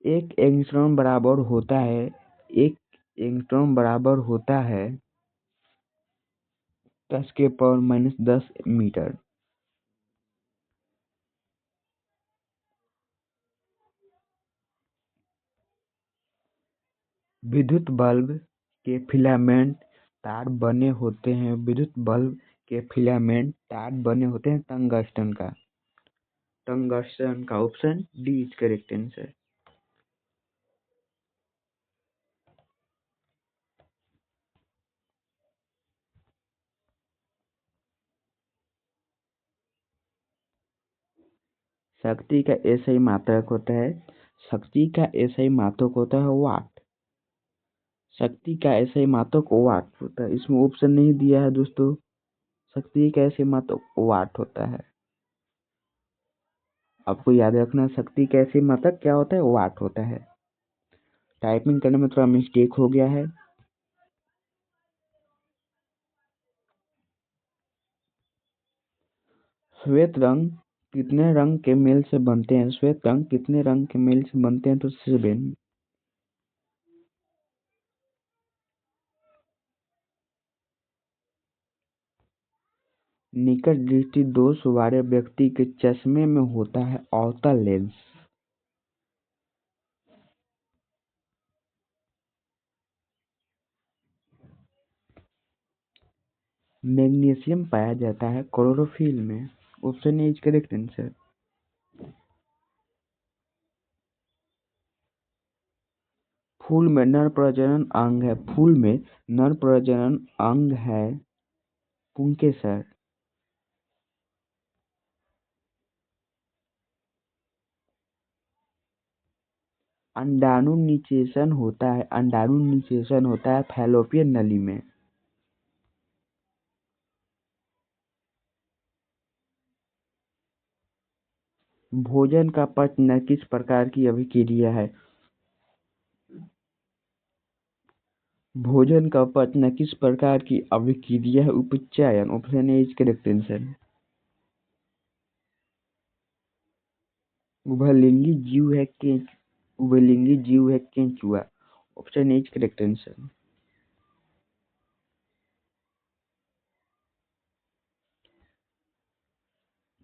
एक एंगस्ट्रॉम बराबर होता है। एक एंगस्ट्रॉम बराबर होता है 10⁻⁻10 मीटर। विद्युत बल्ब के फिलामेंट तार बने होते हैं। विद्युत बल्ब के फिलामेंट तार बने होते हैं टंगस्टन का। टंगस्टन का option D is correct answer. शक्ति का ऐसा ही मात्रक होता है। शक्ति का ऐसा ही मात्रक होता है वाट। शक्ति का ऐसा ही मात्रक वाट होता है। इसमें ऑप्शन नहीं दिया है दोस्तों। शक्ति का ऐसे मात्रक वाट होता है। आपको याद रखना शक्ति का ऐसे मात्रक क्या होता है? वाट होता है। टाइपिंग करने में थोड़ा मिस्टेक हो गया है। श्वेत रंग कितने रंग के मेल से बनते हैं? श्वेत रंग कितने रंग के मेल से बनते हैं? तो 7। निकट दृष्टि दोष वाले व्यक्ति के चश्मे में होता है अवतल लेंस। मैग्नीशियम पाया जाता है क्लोरोफिल में। Option A is correct answer. फूल में नर प्रजनन अंग है। फूल में नर प्रजनन अंग है पुंकेसर। अंडाणु निषेचन होता है। अंडाणु निषेचन होता है फैलोपियन नली में। भोजन का पचना किस प्रकार की अभिक्रिया है? भोजन का पचना किस प्रकार की अभिक्रिया है? उपचयन। Option A is correct answer. उभयलिंगी जीव है उभयलिंगी जीव है केंचुआ। Option A is correct answer.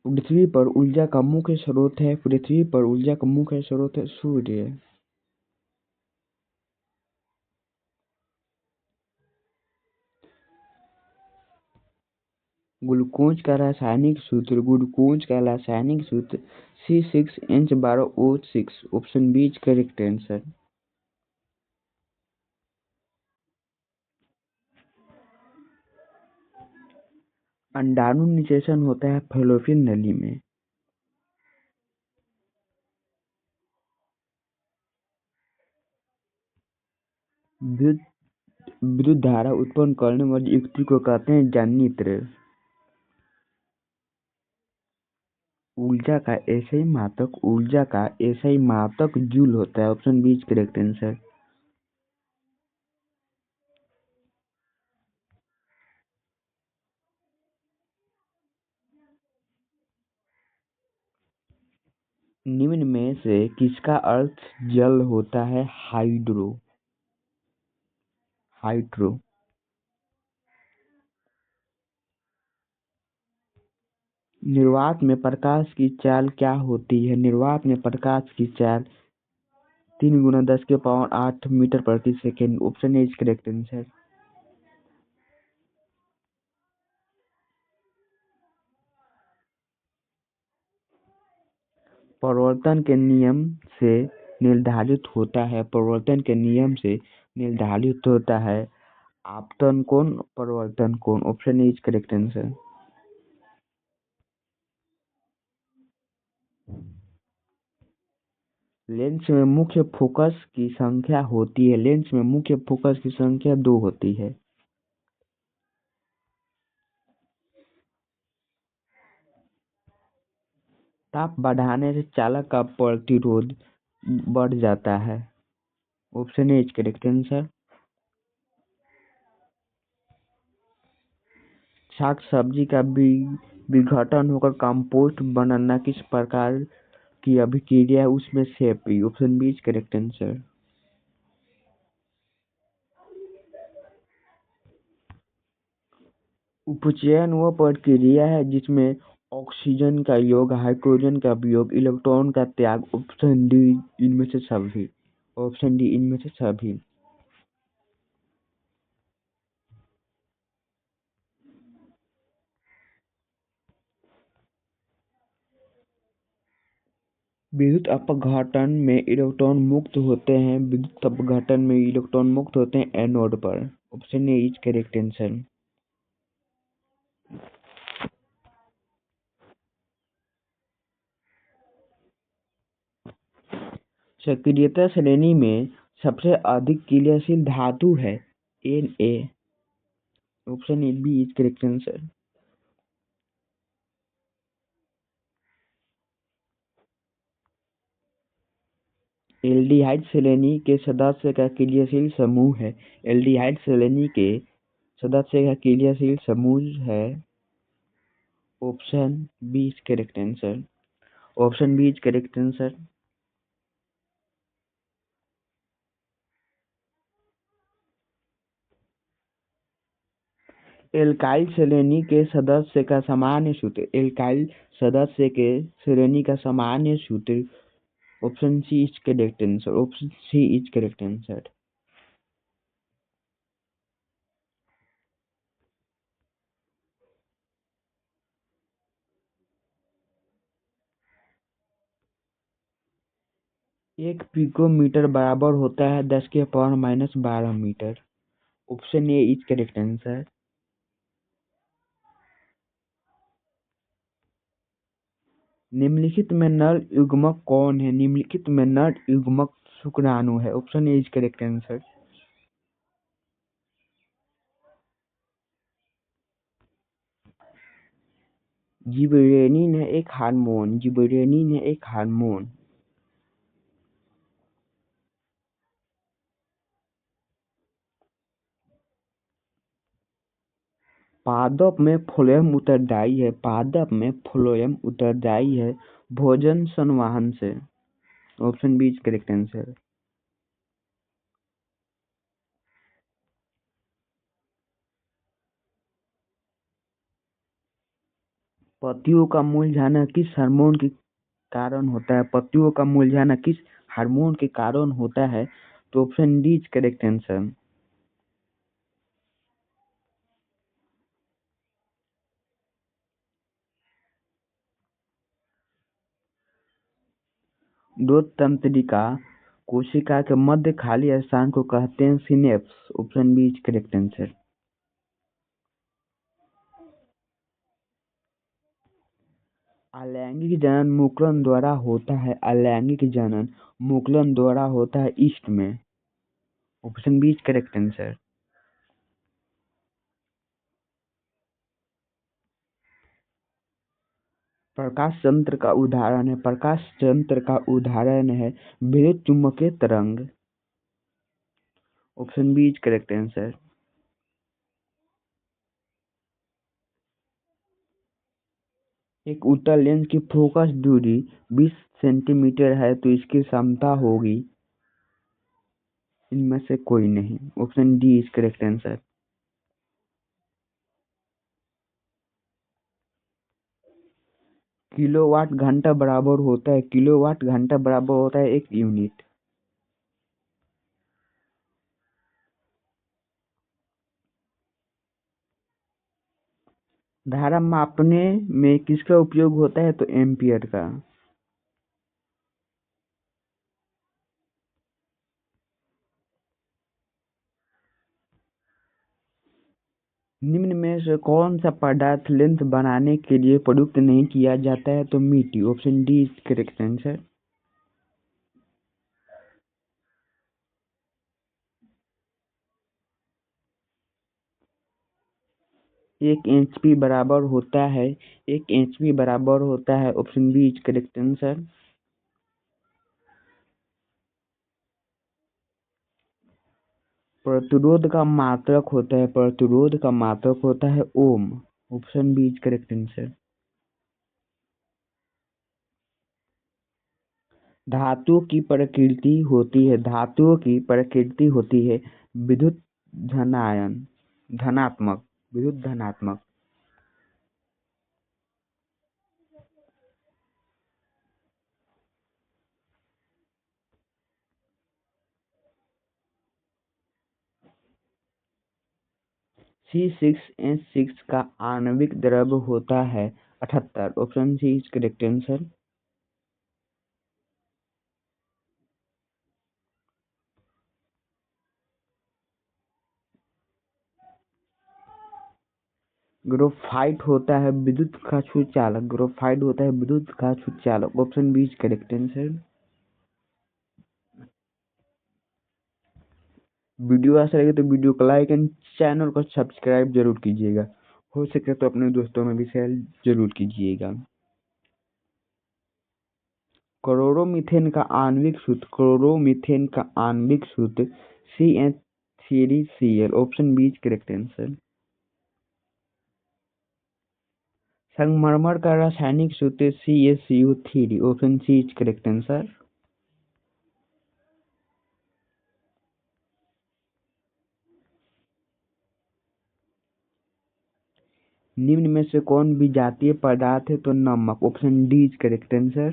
पृथ्वी पर ऊर्जा का मुख्य स्रोत है। पृथ्वी पर ऊर्जा का मुख्य स्रोत है सूर्य। ग्लूकोज का रासायनिक सूत्र C6H12O6। Option B is correct answer. अंडाणु निषेचन होता है फैलोपियन नली में। विद्युत धारा उत्पन्न करने वाली युक्ति को कहते हैं जनित्र। ऊर्जा का ऐसा ही मात्रक जूल होता है। Option B is correct answer. निम्न में से किसका अर्थ जल होता है? हाइड्रो। हाइड्रो। निर्वात में प्रकाश की चाल क्या होती है? निर्वात में प्रकाश की चाल 3 × 10⁸ मीटर प्रति second. Option A is correct answer. प्रवर्तन के नियम से निर्धारित होता है। प्रवर्तन के नियम से निर्धारित होता है। आपतन कोण, प्रवर्तन कोण। Option A is correct answer. Lens में मुख्य फोकस की संख्या होती है। लेंस में मुख्य फोकस की संख्या 2 होती है। ताप बढ़ाने से चालक का प्रतिरोध बढ़ जाता है। Option A is correct answer. शाक सब्जी का विघटन होकर कंपोस्ट बनना किस प्रकार की अभिक्रिया है? उसमें से पी। Option B is correct answer. उपचयन वह प्रक्रिया है जिसमें ऑक्सीजन का योग, हाइड्रोजन का वियोग, इलेक्ट्रॉन का त्याग। ऑप्शन डी इनमें से सभी। ऑप्शन डी इनमें से सभी। विद्युत अपघटन में इलेक्ट्रॉन मुक्त होते हैं। विद्युत अपघटन में इलेक्ट्रॉन मुक्त होते हैं एनोड पर। Option A is correct answer. सक्रियता श्रेणी में सबसे अधिक क्रियाशील धातु है Na। Option A B is correct answer. Aldehyde श्रेणी के सदस्य का क्रियाशील समूह है। एल्डिहाइड श्रेणी के सदस्य का क्रियाशील समूह है। Option B is correct answer. Option B is correct answer. Alkyl श्रेणी के सदस्य का सामान्य सूत्र। एल्काइल सदस्य के श्रेणी का सामान्य सूत्र। Option C is correct answer. Option C is correct answer. एक पिकोमीटर बराबर होता है 10⁻⁻12 metre. Option A is correct answer. निम्नलिखित में नर युग्मक कौन है? निम्नलिखित में नर युग्मक शुक्राणु है। Option A is correct answer. Gibberellin है एक हार्मोन। जिबरेलिन है एक हार्मोन। पादप में फ्लोएम उत्तरदायी है। पादप में फ्लोएम उत्तरदायी है भोजन संवहन से। Option B is correct answer. पत्तियों का मुरझाना किस हार्मोन के कारण होता है? पत्तियों का मुरझाना किस हार्मोन के कारण होता है? तो option D is correct answer. दो तंत्रिका कोशिका के मध्य खाली स्थान को कहते हैं synapse. Option B is correct answer. अलैंगिक जनन मुकुलन द्वारा होता है। अलैंगिक जनन मुकुलन द्वारा होता है ईस्ट में। Option B is correct answer. प्रकाश तंत्र का उदाहरण है विद्युत चुम्बकीय तरंग। Option B is correct answer. एक उत्तल लेंस की फोकस दूरी 20 सेंटीमीटर है तो इसकी क्षमता होगी इनमें से कोई नहीं। Option D is correct answer. Kilowatt घंटा बराबर होता है 1 यूनिट। धारा मापने में किसका उपयोग होता है तो एम्पियर का। निम्न में से कौन सा पदार्थ लेंस बनाने के लिए प्रयुक्त नहीं किया जाता है तो मिट्टी। Option D is correct answer. एक एचपी बराबर होता है option B is correct answer. प्रतिरोध का मात्रक होता है ohm. Option B is correct answer. धातुओं की प्रकृति होती है विद्युत धनात्मक विद्युत धनात्मक। C6H6 का आणविक द्रव्य होता है 78। Option C is correct answer. Graphite होता है विद्युत का सुचालक। Option B is correct answer. Video अच्छा लगे तो वीडियो को लाइक एंड चैनल को सब्सक्राइब जरूर कीजिएगा। हो सके तो अपने दोस्तों में भी शेयर जरूर कीजिएगा। क्लोरोमीथेन का आणविक सूत्र CH3Cl। Option B is correct answer. संगमरमर का रासायनिक सूत्र CaCO3। Option C is correct answer. निम्न में से कौन विजातीय पदार्थ है तो नमक। Option D is correct answer.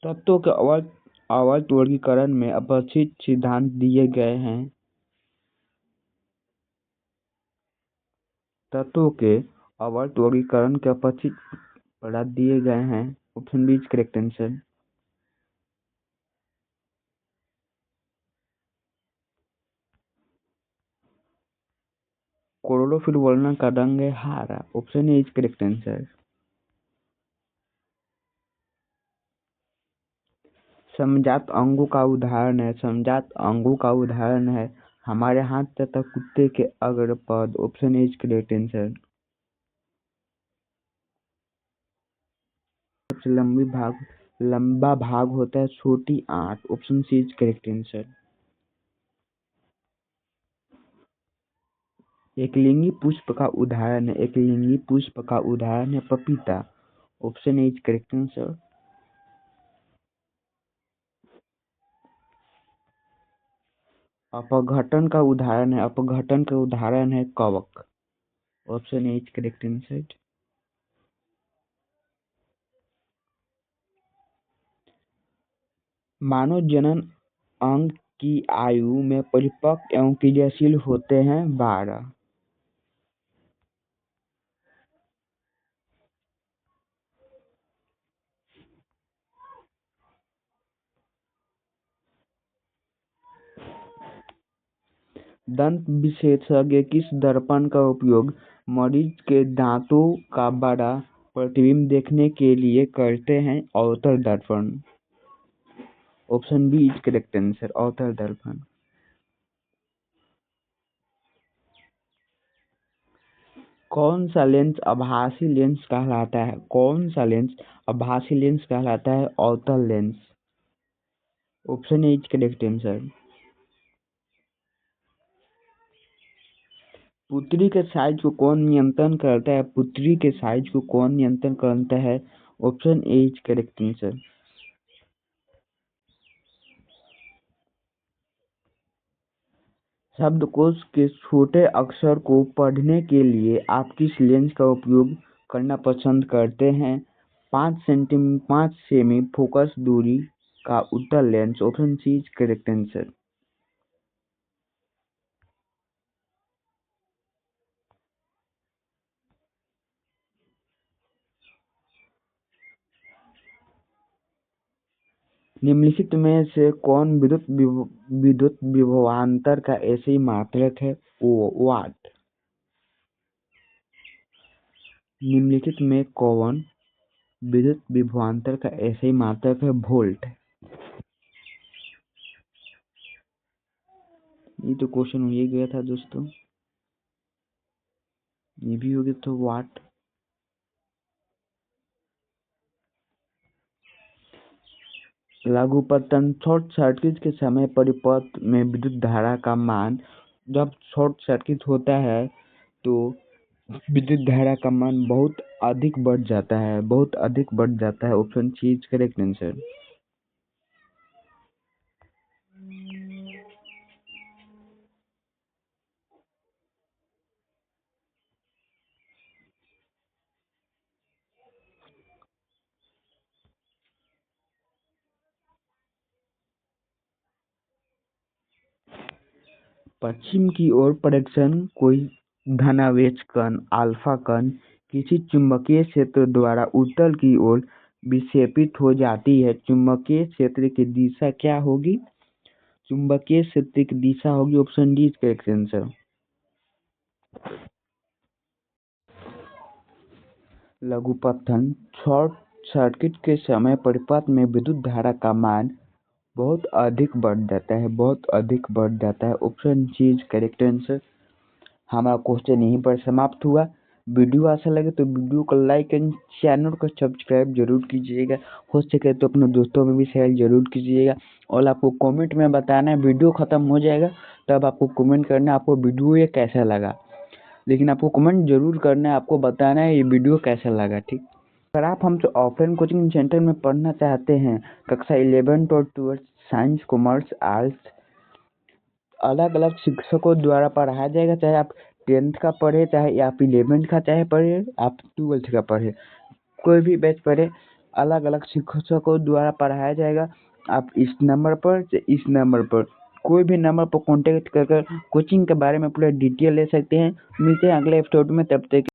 तत्वों के आवर्त वर्गीकरण में अपेक्षित सिद्धांत दिए गए हैं। तत्वों के आवर्त वर्गीकरण के अपेक्षित पदार्थ दिए गए हैं। Option B is correct answer. Chlorophyll वर्णन का रंग है हरा। Option A is correct answer. समजात अंगों का उदाहरण है हमारे हाथ तथा कुत्ते के अग्रपद। Option A is correct answer. सबसे लंबा भाग होता है छोटी आंत। Option C is correct answer. एकलिंगी पुष्प का उदाहरण है पपीता। Option A is correct answer. अपघटन का उदाहरण है कवक। Option A is correct answer. मानव जनन अंग की आयु में परिपक्व एवं क्रियाशील होते हैं 12। दंत विशेषज्ञ किस दर्पण का उपयोग मरीज के दांतों का बड़ा प्रतिबिंब देखने के लिए करते हैं अवतल दर्पण। Option B is correct answer अवतल दर्पण। कौन सा लेंस आभासी लेंस कहलाता है? कौन सा लेंस आभासी लेंस कहलाता है? अवतल lens. Option A is correct answer. पुतली के साइज को कौन नियंत्रण करता है? पुतली के साइज को कौन नियंत्रण करता है? Option A is correct answer. शब्दकोश के छोटे अक्षर को पढ़ने के लिए आप किस लेंस का उपयोग करना पसंद करते हैं? 5 सेमी फोकस दूरी का उत्तल lens. Option C is correct answer. निम्नलिखित में से कौन विद्युत विभवांतर का ऐसे ही मात्रक है? वाट। निम्नलिखित में कौन विद्युत विभवांतर का ऐसे ही मात्रक है? वोल्ट। ये तो क्वेश्चन हो ही गया था दोस्तों, ये भी हो गया तो वाट। लघुपतन शॉर्ट सर्किट के समय परिपथ में विद्युत धारा का मान, जब शॉर्ट सर्किट होता है तो विद्युत धारा का मान बहुत अधिक बढ़ जाता है, बहुत अधिक बढ़ जाता है। Option C is correct answer. पश्चिम की ओर परावर्तन कोई धनावेश कण अल्फा कण किसी चुंबकीय क्षेत्र द्वारा उत्तल की ओर विक्षेपित हो जाती है। चुंबकीय क्षेत्र की दिशा क्या होगी? चुंबकीय क्षेत्र की दिशा होगी, option D is correct answer. लघुपतन शॉर्ट सर्किट के समय परिपथ में विद्युत धारा का मान बहुत अधिक बढ़ जाता है, बहुत अधिक बढ़ जाता है। Option C is correct answer. हमारा क्वेश्चन यहीं पर समाप्त हुआ। वीडियो अच्छा लगे तो वीडियो को लाइक एंड चैनल को सब्सक्राइब जरूर कीजिएगा। हो सके तो अपने दोस्तों में भी शेयर जरूर कीजिएगा। और आपको कमेंट में बताना है, वीडियो ख़त्म हो जाएगा तब आपको कमेंट करना है आपको वीडियो ये कैसा लगा। लेकिन आपको कमेंट जरूर करना है, आपको बताना है ये वीडियो कैसा लगा, ठीक। अगर आप हमसे ऑफलाइन कोचिंग सेंटर में पढ़ना चाहते हैं, कक्षा 11 और 12 साइंस कॉमर्स आर्ट्स अलग अलग शिक्षकों द्वारा पढ़ाया जाएगा। चाहे आप 10th का पढ़े, चाहे आप 11th का चाहे पढ़े, आप 12th का पढ़े, कोई भी बैच पढ़े, अलग अलग शिक्षकों द्वारा पढ़ाया जाएगा। आप इस नंबर पर से इस नंबर पर कोई भी नंबर पर कॉन्टेक्ट कर कोचिंग के बारे में पूरा डिटेल ले सकते हैं। मिलते हैं अगले एपिसोड में, तब तक